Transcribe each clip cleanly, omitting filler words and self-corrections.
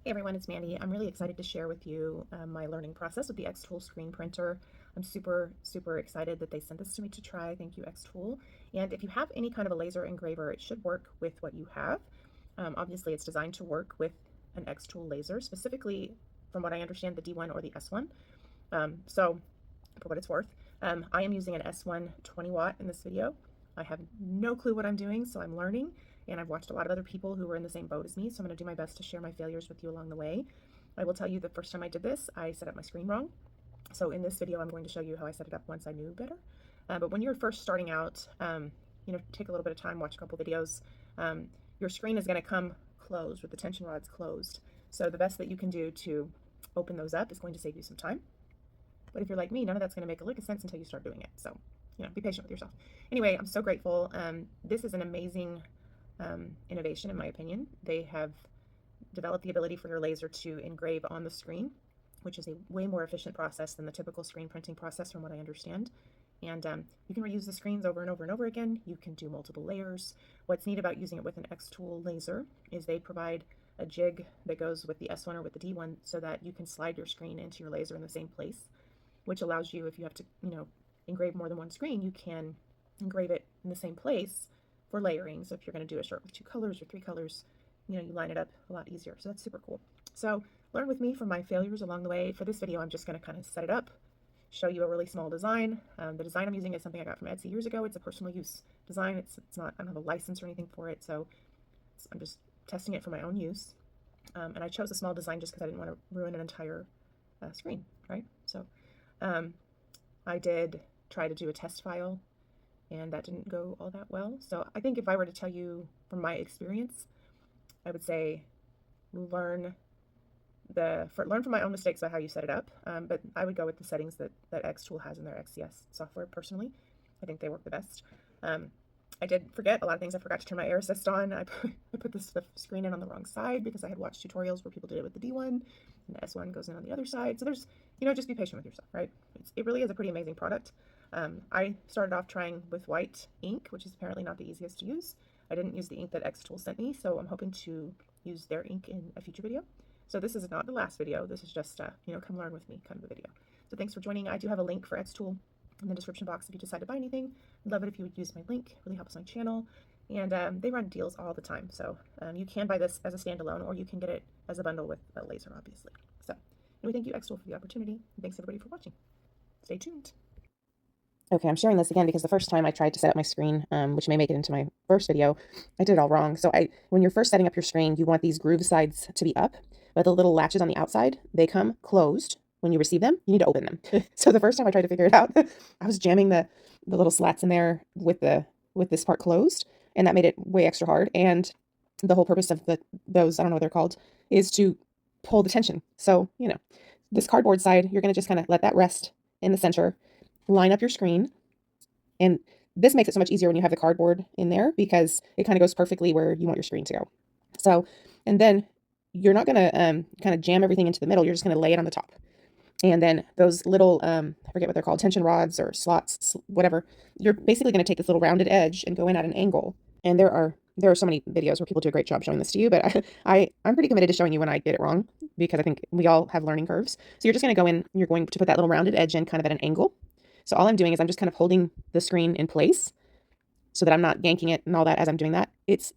Hey everyone, it's Mandy. I'm really excited to share with you my learning process with the XTOOL screen printer. I'm super excited that they sent this to me to try. Thank you, XTOOL. And if you have any kind of a laser engraver, it should work with what you have. Obviously, it's designed to work with an XTOOL laser, specifically, from what I understand, the D1 or the S1. So, for what it's worth, I am using an S1 20 watt in this video. I have no clue what I'm doing, so I'm learning. And I've watched a lot of other people who were in the same boat as me, so I'm going to do my best to share my failures with you along the way. I will tell you the first time I did this, I set up my screen wrong. So in this video, I'm going to show you how I set it up once I knew better. But when you're first starting out, take a little bit of time, watch a couple videos. Your screen is going to come closed with the tension rods closed. So the best that you can do to open those up is going to save you some time. But if you're like me, none of that's going to make a lick of sense until you start doing it. So, be patient with yourself. Anyway, I'm so grateful. This is an amazing innovation, in my opinion. They have developed the ability for your laser to engrave on the screen, which is a way more efficient process than the typical screen printing process, from what I understand. And you can reuse the screens over and over and over again. You can do multiple layers. What's neat about using it with an XTOOL laser is they provide a jig that goes with the S1 or with the D1 so that you can slide your screen into your laser in the same place, which allows you, if you have to, engrave more than one screen, you can engrave it in the same place for layering. So if you're going to do a shirt with 2 colors or 3 colors, you line it up a lot easier. So that's super cool. So learn with me from my failures along the way. For this video, I'm just going to kind of set it up, show you a really small design. The design I'm using is something I got from Etsy years ago. It's a personal use design. It's not, I don't have a license or anything for it. So I'm just testing it for my own use. And I chose a small design just because I didn't want to ruin an entire screen, right? So I did try to do a test file, and that didn't go all that well. So I think if I were to tell you from my experience, I would say learn from my own mistakes about how you set it up. But I would go with the settings that XTOOL has in their XCS software personally. I think they work the best. I did forget a lot of things. I forgot to turn my air assist on. I put the screen in on the wrong side because I had watched tutorials where people did it with the D1, and the S1 goes in on the other side. So there's, just be patient with yourself, right? It really is a pretty amazing product. I started off trying with white ink, which is apparently not the easiest to use. I didn't use the ink that XTOOL sent me, so I'm hoping to use their ink in a future video. So this is not the last video. This is just, come learn with me kind of a video. So thanks for joining. I do have a link for XTOOL in the description box if you decide to buy anything. I'd love it if you would use my link. It really helps my channel. And they run deals all the time. So you can buy this as a standalone, or you can get it as a bundle with a laser, obviously. So anyway, thank you, XTOOL, for the opportunity. And thanks, everybody, for watching. Stay tuned. Okay, I'm sharing this again because the first time I tried to set up my screen, which may make it into my first video, I did it all wrong. So when you're first setting up your screen, you want these groove sides to be up, but the little latches on the outside, they come closed. When you receive them, you need to open them. So the first time I tried to figure it out, I was jamming the little slats in there with this part closed, and that made it way extra hard. And the whole purpose of those, I don't know what they're called, is to pull the tension. So, this cardboard side, you're going to just kind of let that rest in the center, line up your screen. And this makes it so much easier when you have the cardboard in there because it kind of goes perfectly where you want your screen to go. So, and then you're not going to kind of jam everything into the middle. You're just going to lay it on the top. And then those little, I forget what they're called, tension rods or slots, whatever, you're basically going to take this little rounded edge and go in at an angle. And there are so many videos where people do a great job showing this to you, but I'm pretty committed to showing you when I get it wrong because I think we all have learning curves. So you're just going to go in, you're going to put that little rounded edge in kind of at an angle. So all I'm doing is I'm just kind of holding the screen in place so that I'm not yanking it and all that as I'm doing that. It's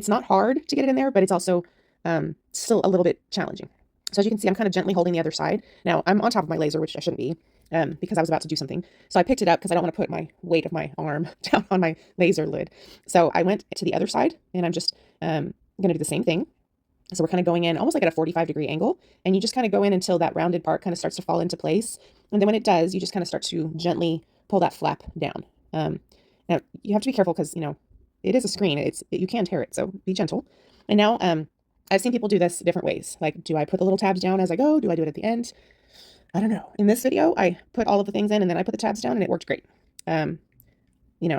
not hard to get it in there, but it's also still a little bit challenging. So as you can see, I'm kind of gently holding the other side. Now I'm on top of my laser, which I shouldn't be because I was about to do something. So I picked it up because I don't want to put my weight of my arm down on my laser lid. So I went to the other side and I'm just going to do the same thing. So we're kind of going in almost like at a 45-degree angle, and you just kind of go in until that rounded part kind of starts to fall into place. And then when it does, you just kind of start to gently pull that flap down. Now you have to be careful because, it is a screen. You can tear it, so be gentle. And now I've seen people do this different ways. Like, do I put the little tabs down as I go? Do I do it at the end? I don't know. In this video, I put all of the things in and then I put the tabs down and it worked great. I've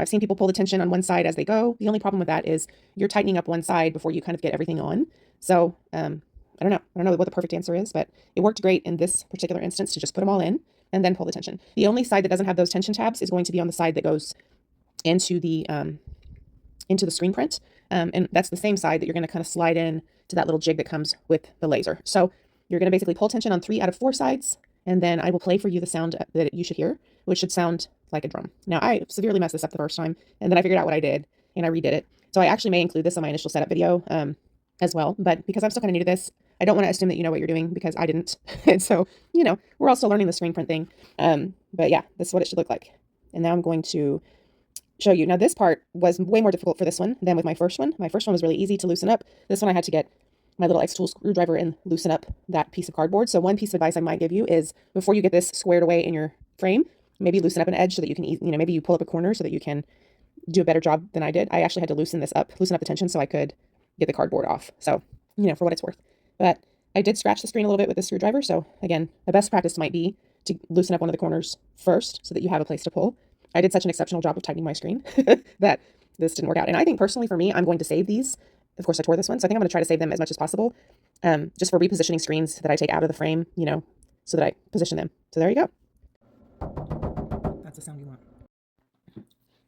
seen people pull the tension on one side as they go. The only problem with that is you're tightening up one side before you kind of get everything on. So I don't know. I don't know what the perfect answer is, but it worked great in this particular instance to just put them all in and then pull the tension. The only side that doesn't have those tension tabs is going to be on the side that goes into the screen print. And that's the same side that you're going to kind of slide in to that little jig that comes with the laser. So you're going to basically pull tension on 3 out of 4 sides, and then I will play for you the sound that you should hear, which should sound like a drum. Now, I severely messed this up the first time, and then I figured out what I did, and I redid it. So I actually may include this on my initial setup video as well, but because I'm still kind of new to this, I don't want to assume that you know what you're doing, because I didn't. And so, you know, we're all still learning the screen print thing. But yeah, this is what it should look like. And now I'm going to show you. Now, this part was way more difficult for this one than with my first one. My first one was really easy to loosen up. This one I had to get my little XTOOL screwdriver and loosen up that piece of cardboard. So one piece of advice I might give you is, before you get this squared away in your frame, maybe loosen up an edge so that you can, maybe you pull up a corner so that you can do a better job than I did. I actually had to loosen up the tension so I could get the cardboard off. So, for what it's worth. But I did scratch the screen a little bit with the screwdriver. So again, the best practice might be to loosen up one of the corners first so that you have a place to pull. I did such an exceptional job of tightening my screen that this didn't work out. And I think personally for me, I'm going to save these. Of course, I tore this one, so I think I'm going to try to save them as much as possible, just for repositioning screens that I take out of the frame, so that I position them. So there you go. That's the sound you want.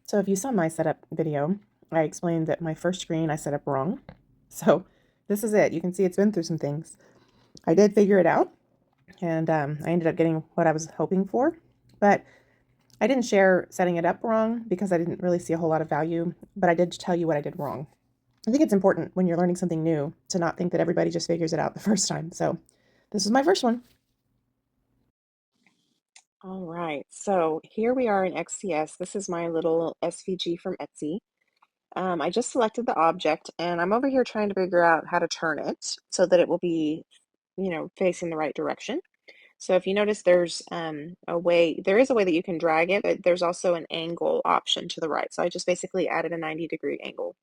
So if you saw my setup video, I explained that my first screen I set up wrong. So this is it. You can see it's been through some things. I did figure it out, and I ended up getting what I was hoping for, but I didn't share setting it up wrong because I didn't really see a whole lot of value, but I did tell you what I did wrong. I think it's important when you're learning something new to not think that everybody just figures it out the first time. So this is my first one. All right, so here we are in XCS. This is my little SVG from Etsy. I just selected the object, and I'm over here trying to figure out how to turn it so that it will be, facing the right direction. So if you notice, there's there is a way that you can drag it, but there's also an angle option to the right. So I just basically added a 90-degree angle.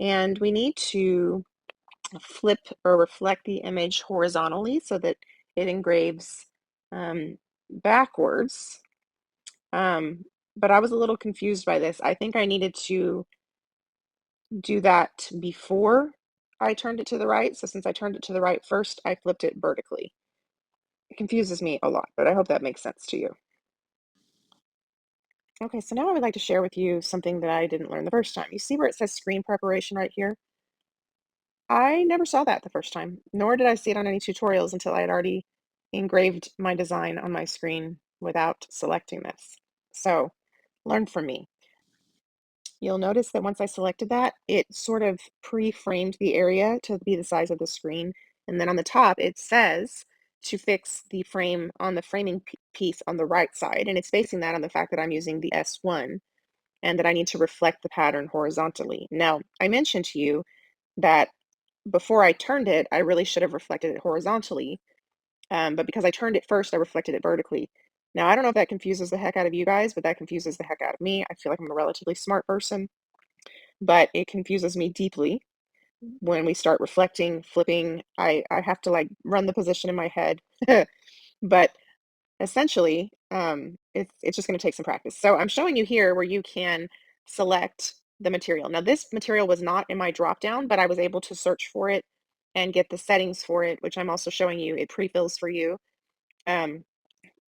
And we need to flip or reflect the image horizontally so that it engraves backwards. But I was a little confused by this. I think I needed to do that before I turned it to the right. So since I turned it to the right first, I flipped it vertically. It confuses me a lot, but I hope that makes sense to you. Okay, so now I would like to share with you something that I didn't learn the first time. You see where it says screen preparation right here? I never saw that the first time, nor did I see it on any tutorials until I had already engraved my design on my screen without selecting this. So learn from me. You'll notice that once I selected that, it sort of pre-framed the area to be the size of the screen. And then on the top, it says to fix the frame on the framing piece on the right side. And it's basing that on the fact that I'm using the S1 and that I need to reflect the pattern horizontally. Now, I mentioned to you that before I turned it, I really should have reflected it horizontally. But because I turned it first, I reflected it vertically. Now, I don't know if that confuses the heck out of you guys, but that confuses the heck out of me. I feel like I'm a relatively smart person, but it confuses me deeply when we start reflecting, flipping. I have to like run the position in my head. But essentially, it's just going to take some practice. So I'm showing you here where you can select the material. Now, this material was not in my drop down, but I was able to search for it and get the settings for it, which I'm also showing you. It pre-fills for you um,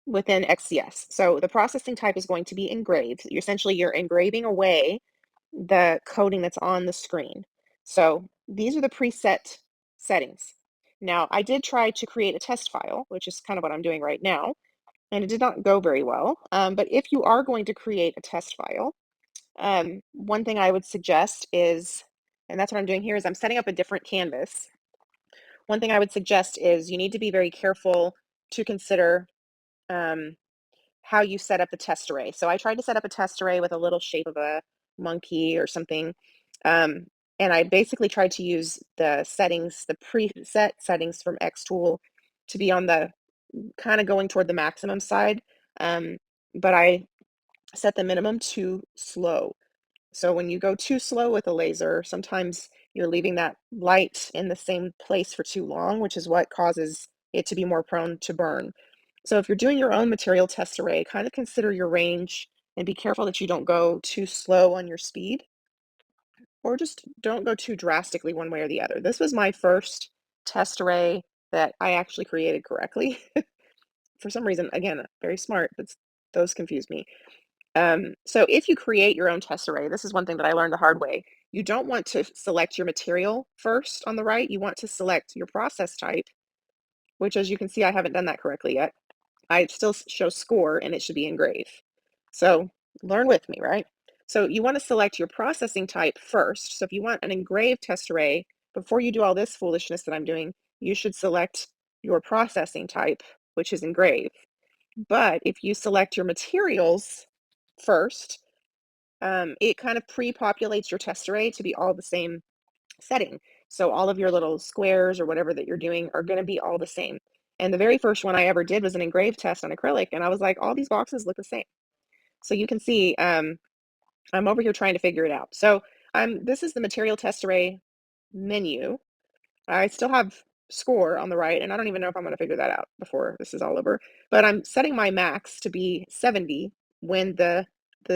within XCS. So the processing type is going to be engraved. You're engraving away the coding that's on the screen. So these are the preset settings. Now, I did try to create a test file, which is kind of what I'm doing right now, and it did not go very well. But if you are going to create a test file, one thing I would suggest is, and that's what I'm doing here, is I'm setting up a different canvas. One thing I would suggest is you need to be very careful to consider um, how you set up the test array. So I tried to set up a test array with a little shape of a monkey or something. Um, and I basically tried to use the settings, the preset settings from XTOOL to be on the kind of going toward the maximum side. But I set the minimum too slow. So when you go too slow with a laser, sometimes you're leaving that light in the same place for too long, which is what causes it to be more prone to burn. So if you're doing your own material test array, kind of consider your range and be careful that you don't go too slow on your speed or just don't go too drastically one way or the other. This was my first test array that I actually created correctly. For some reason, again, very smart, but those confuse me. So if you create your own test array, this is one thing that I learned the hard way. you don't want to select your material first on the right. You want to select your process type, which, as you can see, I haven't done that correctly yet. I still show score and it should be engrave. So learn with me, right? So you want to select your processing type first. So if you want an engraved test array, before you do all this foolishness that I'm doing, you should select your processing type, which is engrave. But if you select your materials first, it kind of pre-populates your test array to be all the same setting. So all of your little squares or whatever that you're doing are going to be all the same. And the very first one I ever did was an engraved test on acrylic, and I was like, all these boxes look the same. So you can see I'm over here trying to figure it out. So this is the material test array menu. I still have score on the right, and I don't even know if I'm going to figure that out before this is all over. But I'm setting my max to be 70 when the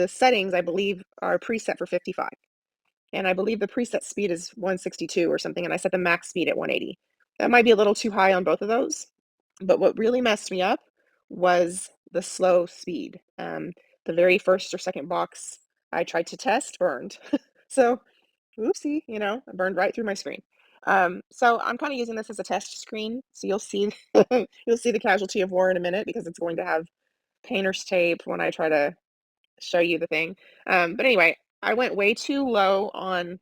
settings, I believe, are preset for 55. And I believe the preset speed is 162 or something, and I set the max speed at 180. That might be a little too high on both of those, but what really messed me up was the slow speed. The very first or second box I tried to test burned. So, oopsie, I burned right through my screen. So I'm kind of using this as a test screen. So you'll see you'll see the casualty of war in a minute because it's going to have painter's tape when I try to show you the thing. But anyway, I went way too low on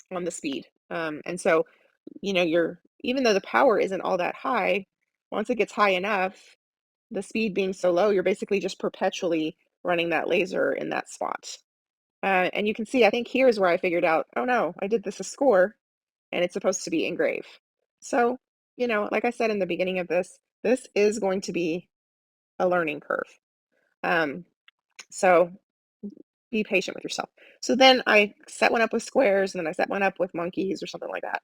the speed. And so, you're even though the power isn't all that high, once it gets high enough, the speed being so low, you're basically just perpetually running that laser in that spot. And you can see, I think here's where I figured out, oh no, I did this a score and it's supposed to be engrave. So, like I said in the beginning of this is going to be a learning curve. So be patient with yourself. So then I set one up with squares, and then I set one up with monkeys or something like that.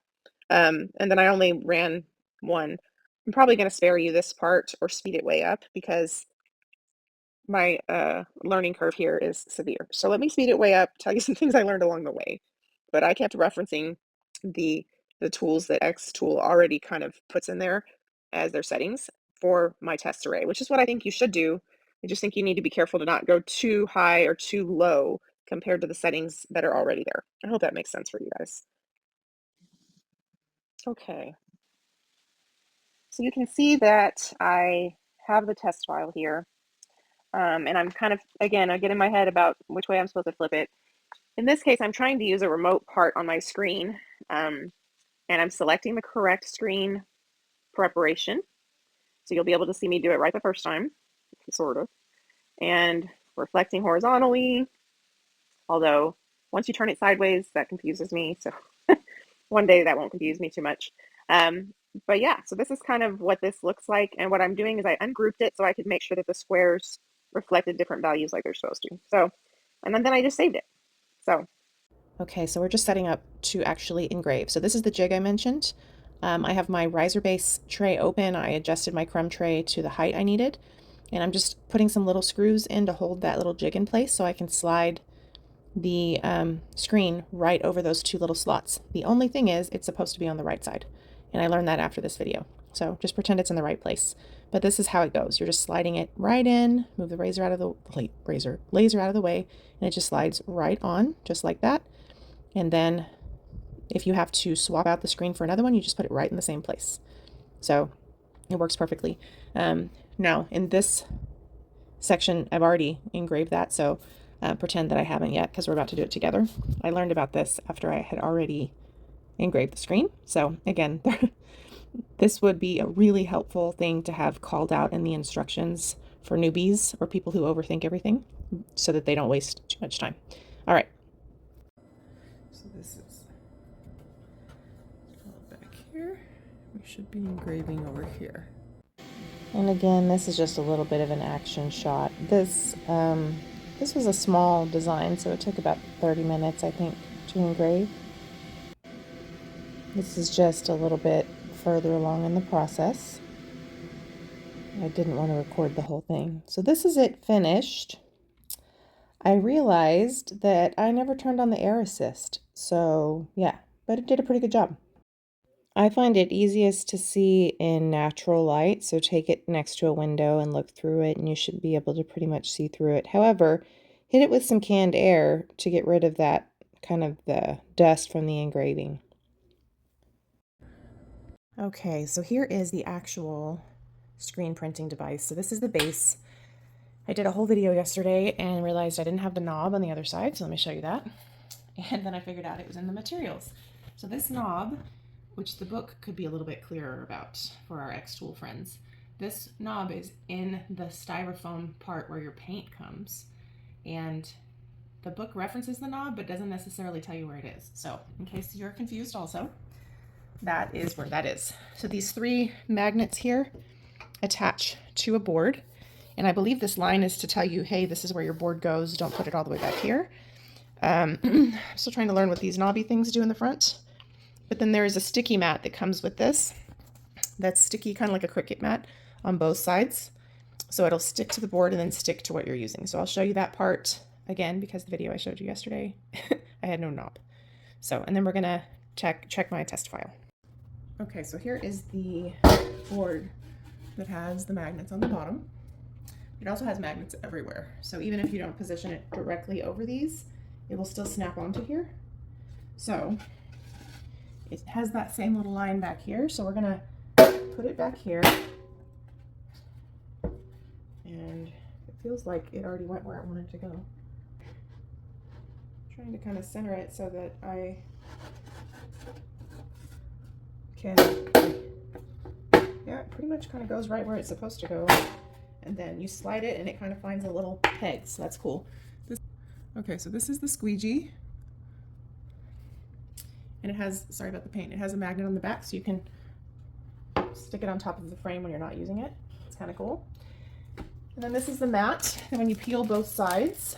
And then I only ran one. I'm probably going to spare you this part or speed it way up because my learning curve here is severe. So let me speed it way up, tell you some things I learned along the way. But I kept referencing the the tools that XTOOL already kind of puts in there as their settings for my test array, which is what I think you should do. I just think you need to be careful to not go too high or too low compared to the settings that are already there. I hope that makes sense for you guys. Okay, so you can see that I have the test file here. And I'm kind of, again, I get in my head about which way I'm supposed to flip it. In this case, I'm trying to use a remote part on my screen, and I'm selecting the correct screen preparation. So you'll be able to see me do it right the first time, sort of. And reflecting horizontally, although once you turn it sideways, that confuses me. So one day that won't confuse me too much. But yeah, so this is kind of what this looks like. And what I'm doing is I ungrouped it so I could make sure that the squares reflected different values like they're supposed to. So, and then I just saved it. So. Okay, so we're just setting up to actually engrave. So this is the jig I mentioned. I have my riser base tray open. I adjusted my crumb tray to the height I needed. And I'm just putting some little screws in to hold that little jig in place so I can slide the screen right over those two little slots. The only thing is it's supposed to be on the right side. And I learned that after this video. So just pretend it's in the right place. But this is how it goes. You're just sliding it right in, move the laser out of the way, and it just slides right on, just like that. And then if you have to swap out the screen for another one, you just put it right in the same place. So it works perfectly. Now in this section, I've already engraved that, so pretend that I haven't yet because we're about to do it together. I learned about this after I had already engraved the screen. So again, this would be a really helpful thing to have called out in the instructions for newbies or people who overthink everything so that they don't waste too much time. All right. So this is back here. We should be engraving over here. And again, this is just a little bit of an action shot. This was a small design, so it took about 30 minutes, I think, to engrave. This is just a little bit further along in the process. I didn't want to record the whole thing. So this is it finished. I realized that I never turned on the air assist. So yeah, but it did a pretty good job. I find it easiest to see in natural light, so take it next to a window and look through it, and you should be able to pretty much see through it. However, hit it with some canned air to get rid of that kind of the dust from the engraving. Okay, so here is the actual screen printing device. So this is the base. I did a whole video yesterday and realized I didn't have the knob on the other side, so let me show you that. And then I figured out it was in the materials. So this knob, which the book could be a little bit clearer about for our XTOOL friends, this knob is in the styrofoam part where your paint comes. And the book references the knob, but doesn't necessarily tell you where it is. So in case you're confused also, that is where that is. So these 3 magnets here attach to a board. And I believe this line is to tell you, hey, this is where your board goes. Don't put it all the way back here. I'm still trying to learn what these knobby things do in the front. But then there is a sticky mat that comes with this. That's sticky, kind of like a Cricut mat on both sides. So it'll stick to the board and then stick to what you're using. So I'll show you that part again, because the video I showed you yesterday, I had no knob. So, and then we're gonna check my test file. Okay, so here is the board that has the magnets on the bottom. It also has magnets everywhere. So even if you don't position it directly over these, it will still snap onto here. So it has that same little line back here. So we're gonna put it back here. And it feels like it already went where it wanted to go. I'm trying to kind of center it so that I can, yeah, it pretty much kind of goes right where it's supposed to go. And then you slide it and it kind of finds a little peg, so that's cool. Okay, so this is the squeegee. And it has, sorry about the paint, it has a magnet on the back so you can stick it on top of the frame when you're not using it. It's kind of cool. And then this is the mat, and when you peel both sides,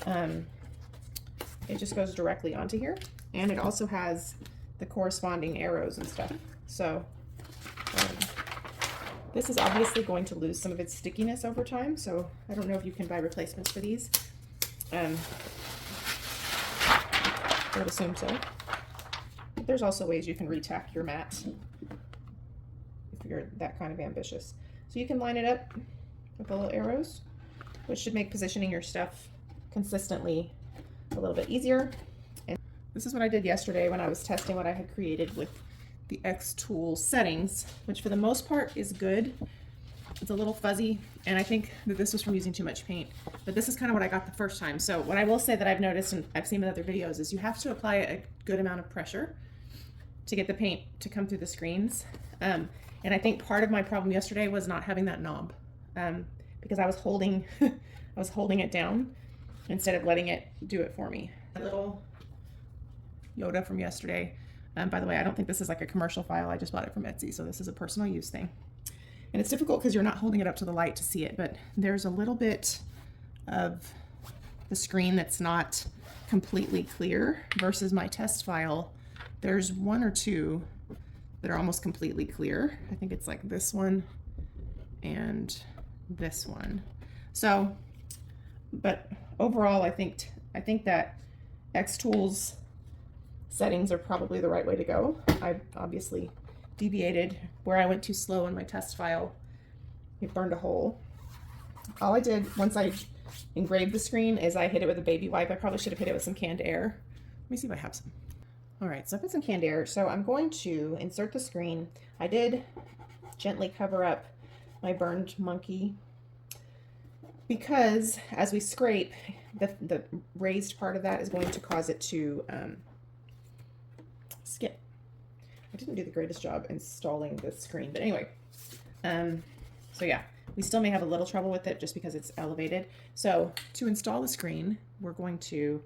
it just goes directly onto here. And it also has the corresponding arrows and stuff. So this is obviously going to lose some of its stickiness over time, so I don't know if you can buy replacements for these. I would assume so. But there's also ways you can retack your mat if you're that kind of ambitious. So you can line it up with the little arrows, which should make positioning your stuff consistently a little bit easier. And this is what I did yesterday when I was testing what I had created with the XTOOL settings, which for the most part is good. It's a little fuzzy, and I think that this was from using too much paint, but this is kind of what I got the first time. So what I will say that I've noticed, and I've seen in other videos, is you have to apply a good amount of pressure to get the paint to come through the screens. And I think part of my problem yesterday was not having that knob, because I was holding it down instead of letting it do it for me. A little Yoda from yesterday. By the way, I don't think this is like a commercial file. I just bought it from Etsy, so this is a personal use thing. And it's difficult because you're not holding it up to the light to see it, but there's a little bit of the screen that's not completely clear versus my test file. There's 1 or 2 that are almost completely clear. I think it's like this one and this one. So, but overall, I think that XTOOL's settings are probably the right way to go. I obviously deviated where I went too slow in my test file. It burned a hole. All I did once I engraved the screen is I hit it with a baby wipe. I probably should have hit it with some canned air. Let me see if I have some. All right, so I put some canned air. So I'm going to insert the screen. I did gently cover up my burned monkey because as we scrape, the raised part of that is going to cause it to skip. I didn't do the greatest job installing the screen, but anyway, so yeah, we still may have a little trouble with it just because it's elevated. So to install the screen, we're going to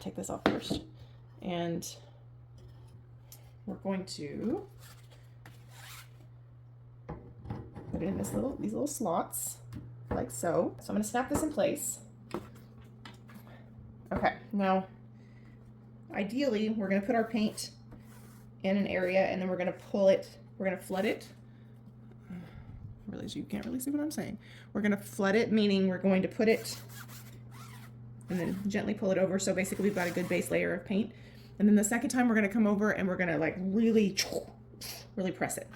take this off first, and we're going to put it in these little slots, like so. So I'm going to snap this in place. Okay, now ideally, we're going to put our paint in an area and then we're going to pull it, we're going to flood it. I realize you can't really see what I'm saying. We're going to flood it, meaning we're going to put it and then gently pull it over. So basically we've got a good base layer of paint. And then the second time we're going to come over and we're going to like really press it.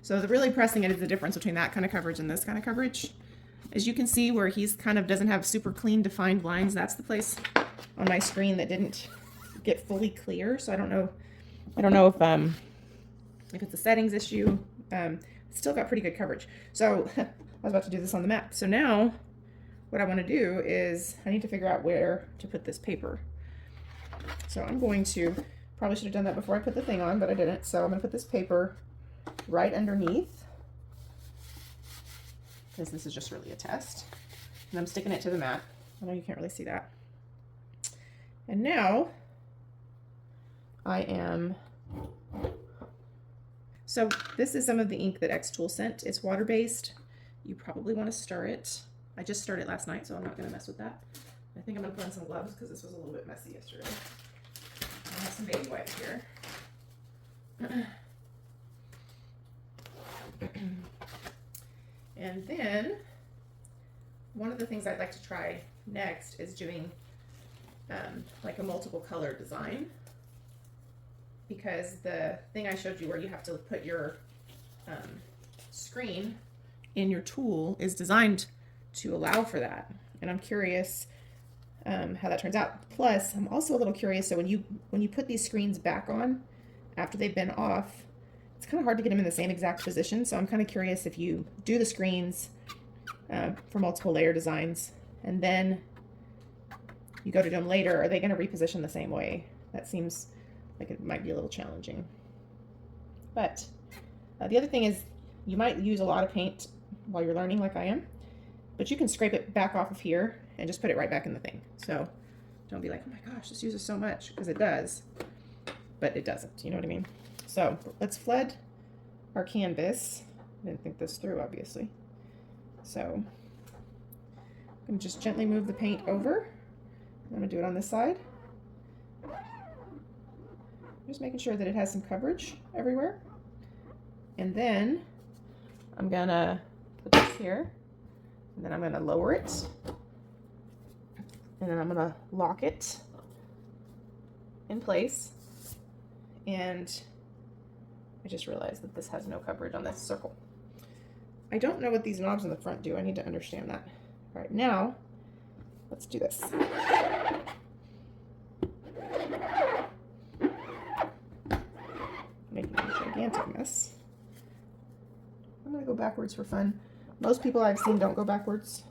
So the really pressing it is the difference between that kind of coverage and this kind of coverage. as you can see where he's kind of doesn't have super clean defined lines, that's the place on my screen that didn't get fully clear. So I don't know if it's a settings issue. Still got pretty good coverage. So I was about to do this on the map. So now what I want to do is I need to figure out where to put this paper. So I'm going to, probably should have done that before I put the thing on, but I didn't. So I'm going to put this paper right underneath, because this is just really a test. And I'm sticking it to the mat. I know you can't really see that. And now so this is some of the ink that XTOOL sent. It's water-based. You probably want to stir it. I just stirred it last night, so I'm not going to mess with that. I think I'm going to put on some gloves because this was a little bit messy yesterday. I have some baby wipes here. And then one of the things I'd like to try next is doing like a multiple color design, because the thing I showed you where you have to put your screen in your tool is designed to allow for that. And I'm curious how that turns out. Plus, I'm also a little curious, so when you put these screens back on after they've been off, it's kind of hard to get them in the same exact position. So I'm kind of curious if you do the screens for multiple layer designs and then you go to do them later, are they going to reposition the same way? That seems like it might be a little challenging. But the other thing is you might use a lot of paint while you're learning like I am, but you can scrape it back off of here and just put it right back in the thing. So don't be like, oh my gosh, this uses so much, because it does, but it doesn't, you know what I mean? So let's flood our canvas. I didn't think this through, obviously. So I'm going to just gently move the paint over. I'm going to do it on this side. Just making sure that it has some coverage everywhere. And then I'm going to put this here. And then I'm going to lower it. And then I'm going to lock it in place. And I just realized that this has no coverage on this circle. I don't know what these knobs in the front do. I need to understand that. All right, now let's do this. Making a gigantic mess. I'm going to go backwards for fun. Most people I've seen don't go backwards.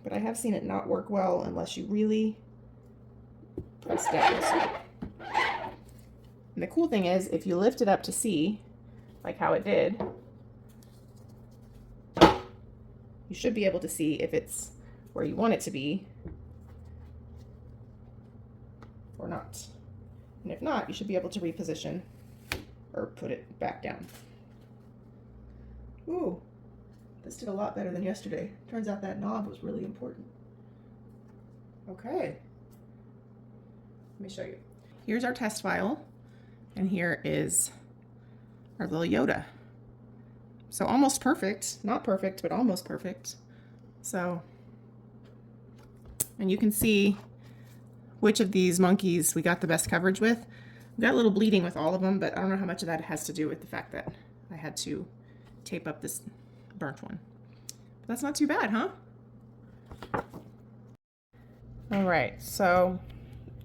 But I have seen it not work well unless you really press down. So. And the cool thing is, if you lift it up to see, like how it did, you should be able to see if it's where you want it to be or not. And if not, you should be able to reposition or put it back down. Ooh, this did a lot better than yesterday. Turns out that knob was really important. Okay, let me show you. Here's our test file, and here is our little Yoda. So almost perfect, not perfect, but almost perfect. So, and you can see which of these monkeys we got the best coverage with. We got a little bleeding with all of them, but I don't know how much of that has to do with the fact that I had to tape up this burnt one. But that's not too bad, huh? All right, so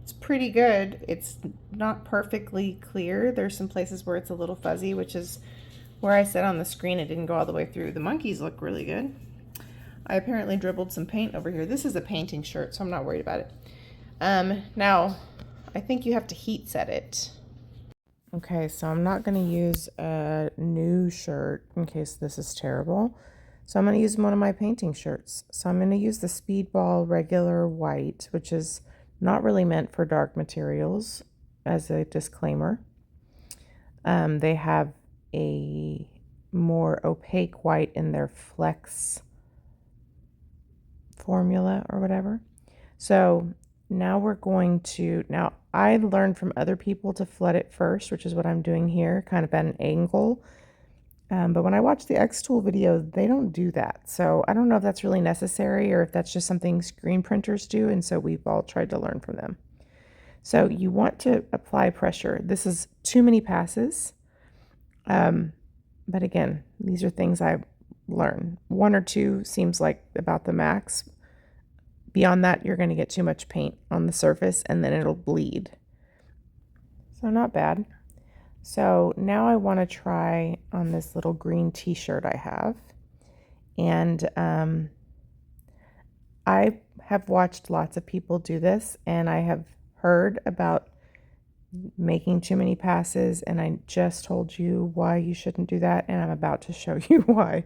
it's pretty good. It's not perfectly clear. There's some places where it's a little fuzzy, which is where I said on the screen it didn't go all the way through. The monkeys look really good. I apparently dribbled some paint over here. This is a painting shirt, so I'm not worried about it. Now, I think you have to heat set it. Okay, so I'm not going to use a new shirt in case this is terrible. So I'm going to use one of my painting shirts. So I'm going to use the Speedball regular white, which is not really meant for dark materials, as a disclaimer. They have a more opaque white in their Flex formula or whatever. So now we're going to, now I learned from other people to flood it first, which is what I'm doing here, kind of at an angle. But when I watch the XTOOL video, they don't do that. So I don't know if that's really necessary or if that's just something screen printers do. And so we've all tried to learn from them. So you want to apply pressure. This is too many passes. But again, these are things I learn. 1 or 2 seems like about the max. Beyond that, you're going to get too much paint on the surface and then it'll bleed. So not bad. So now I want to try on this little green t-shirt I have. And I have watched lots of people do this, and I have heard about making too many passes, and I just told you why you shouldn't do that, and I'm about to show you why.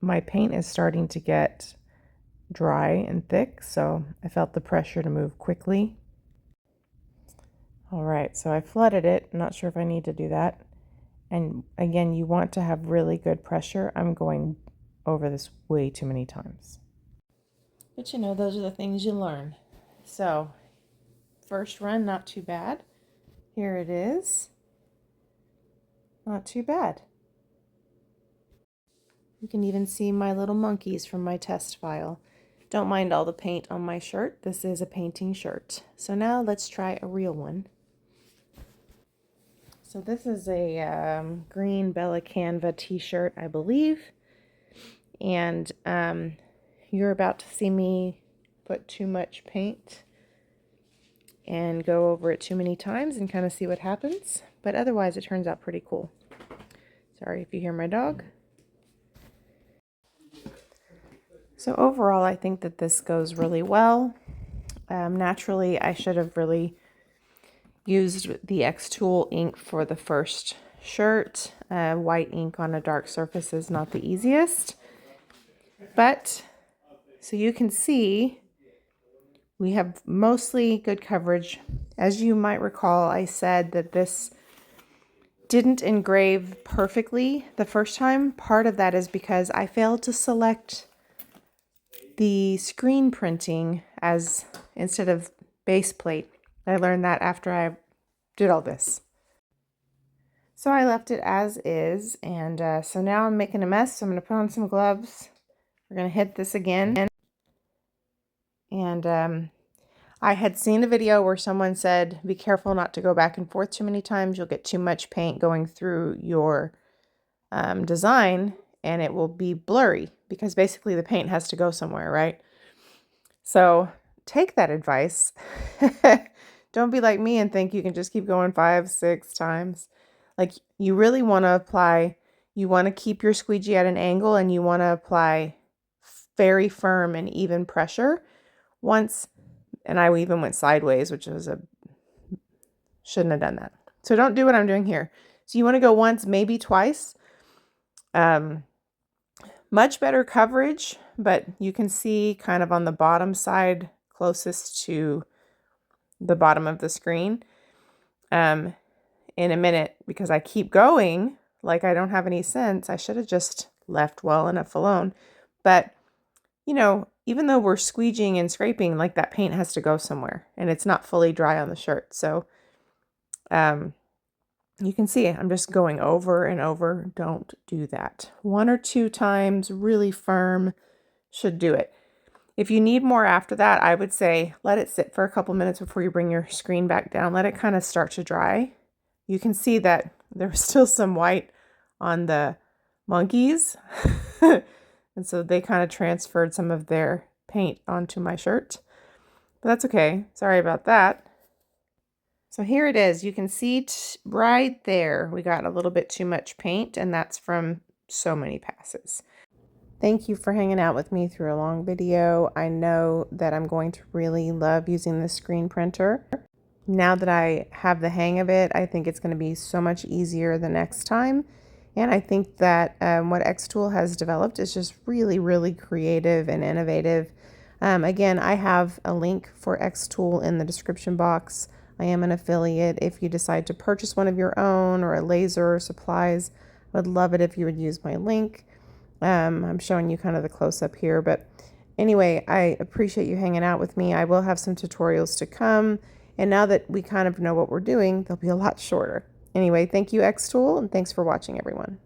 My paint is starting to get dry and thick, so I felt the pressure to move quickly. All right, so I flooded it. I'm not sure if I need to do that. And again, you want to have really good pressure. I'm going over this way too many times. But you know, those are the things you learn. So, first run, not too bad. Here it is. Not too bad. You can even see my little monkeys from my test file. Don't mind all the paint on my shirt. This is a painting shirt. So now let's try a real one. So this is a green Bella Canva t-shirt, I believe. And you're about to see me put too much paint and go over it too many times and kind of see what happens. But otherwise it turns out pretty cool. Sorry if you hear my dog. So overall, I think that this goes really well. Naturally, I should have really used the XTOOL ink for the first shirt. White ink on a dark surface is not the easiest. But, so you can see, we have mostly good coverage. As you might recall, I said that this didn't engrave perfectly the first time. Part of that is because I failed to select the screen printing as instead of base plate. I learned that after I did all this. So I left it as is, and so now I'm making a mess. So I'm going to put on some gloves. We're going to hit this again. And I had seen a video where someone said, be careful not to go back and forth too many times. You'll get too much paint going through your design, and it will be blurry because basically the paint has to go somewhere, right? So take that advice. Don't be like me and think you can just keep going 5, 6 times. Like, you really want to apply, you want to keep your squeegee at an angle, and you want to apply very firm and even pressure once. And I even went sideways, which was shouldn't have done that. So don't do what I'm doing here. So you want to go once, maybe twice. Much better coverage, but you can see kind of on the bottom side closest to the bottom of the screen in a minute, because I keep going like I don't have any sense. I should have just left well enough alone. But, you know, even though we're squeegeeing and scraping, like, that paint has to go somewhere, and it's not fully dry on the shirt. So you can see I'm just going over and over. Don't do that. 1 or 2 times, really firm, should do it. If you need more after that, I would say let it sit for a couple minutes before you bring your screen back down. Let it kind of start to dry. You can see that there was still some white on the monkeys. And so they kind of transferred some of their paint onto my shirt. But that's okay. Sorry about that. So here it is. You can see right there, we got a little bit too much paint, and that's from so many passes. Thank you for hanging out with me through a long video. I know that I'm going to really love using this screen printer. Now that I have the hang of it, I think it's going to be so much easier the next time. And I think that what XTOOL has developed is just really, really creative and innovative. Again, I have a link for XTOOL in the description box. I am an affiliate. If you decide to purchase one of your own or a laser or supplies, I would love it if you would use my link. I'm showing you kind of the close-up here, but anyway, I appreciate you hanging out with me. I will have some tutorials to come, and now that we kind of know what we're doing, they'll be a lot shorter. Anyway, thank you, XTOOL, and thanks for watching, everyone.